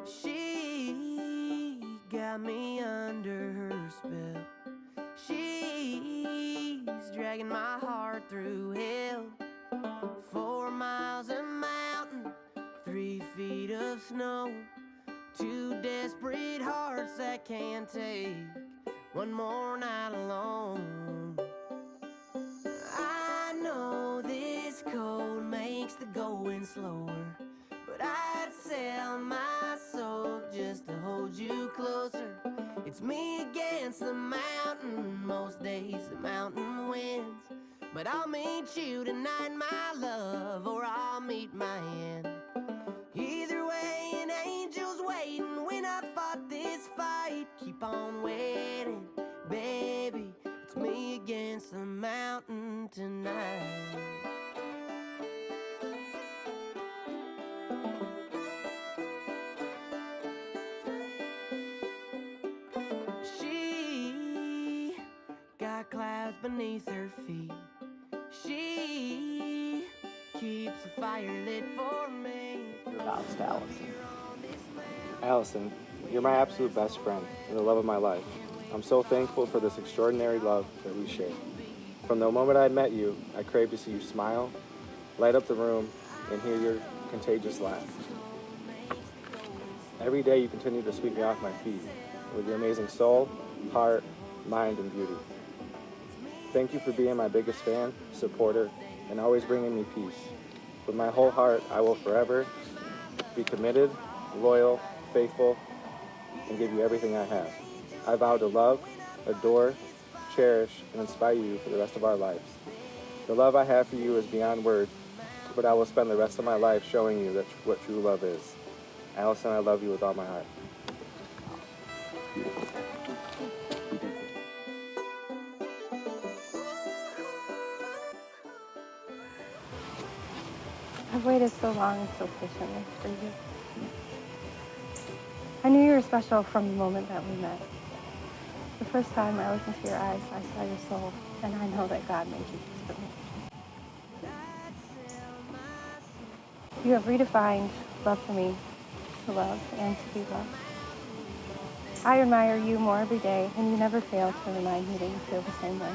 She got me under her spell. She's dragging my heart through hell. 4 miles of mountain, 3 feet of snow. 2 desperate hearts that can't take one more night alone. I know this cold makes the going slower, but I'd sell my soul just to hold you closer. It's me against the mountain, most days the mountain wins. But I'll meet you tonight, my love, or I'll meet my end. Either way, an angel's waiting. When I fought this fight, keep on waiting, baby. It's me against the mountain tonight. She got clouds beneath her feet. She keeps a fire lit for me. Props to Allison. Allison, you're my absolute best friend and the love of my life. I'm so thankful for this extraordinary love that we share. From the moment I met you, I craved to see you smile, light up the room, and hear your contagious laugh. Every day you continue to sweep me off my feet with your amazing soul, heart, mind, and beauty. Thank you for being my biggest fan, supporter, and always bringing me peace. With my whole heart, I will forever be committed, loyal, faithful, and give you everything I have. I vow to love, adore, cherish, and inspire you for the rest of our lives. The love I have for you is beyond words, but I will spend the rest of my life showing you that what true love is. Allison, I love you with all my heart. I've waited so long and so patiently for you. I knew you were special from the moment that we met. The first time I looked into your eyes, I saw your soul, and I know that God made you just for me. You have redefined love for me, to love and to be loved. I admire you more every day, and you never fail to remind me that you feel the same way.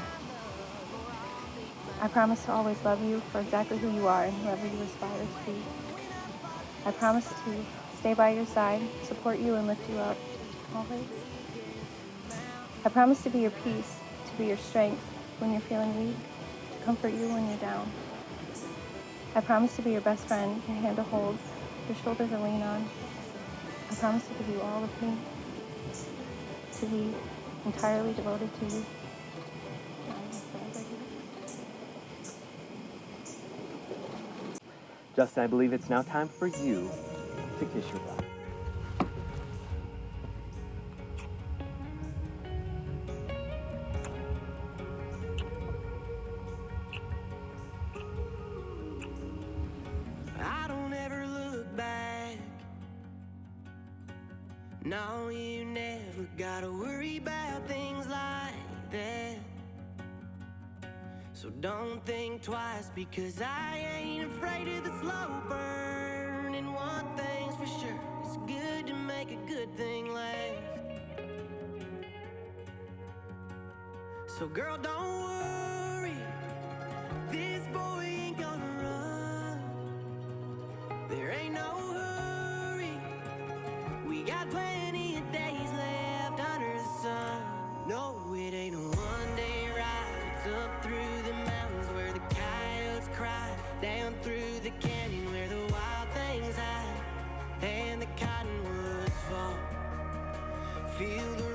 I promise to always love you for exactly who you are and whoever you aspire to be. I promise to stay by your side, support you, and lift you up always. I promise to be your peace, to be your strength when you're feeling weak, to comfort you when you're down. I promise to be your best friend, your hand to hold, your shoulder to lean on. I promise to give you all of me, to be entirely devoted to you. Justin, I believe it's now time for you to kiss your bride. I don't ever look back. No, you never gotta worry about things like that. So don't think twice, because I ain't afraid of the slow burn. And one thing's for sure, it's good to make a good thing last. So girl, don't worry, this boy ain't gonna run. There ain't no hurry, we got plenty of days left under the sun. No, it ain't a one-day ride, it's up through the mountains where the coyotes cry, down through the canyon where the wild things hide, and the cottonwoods fall. Feel the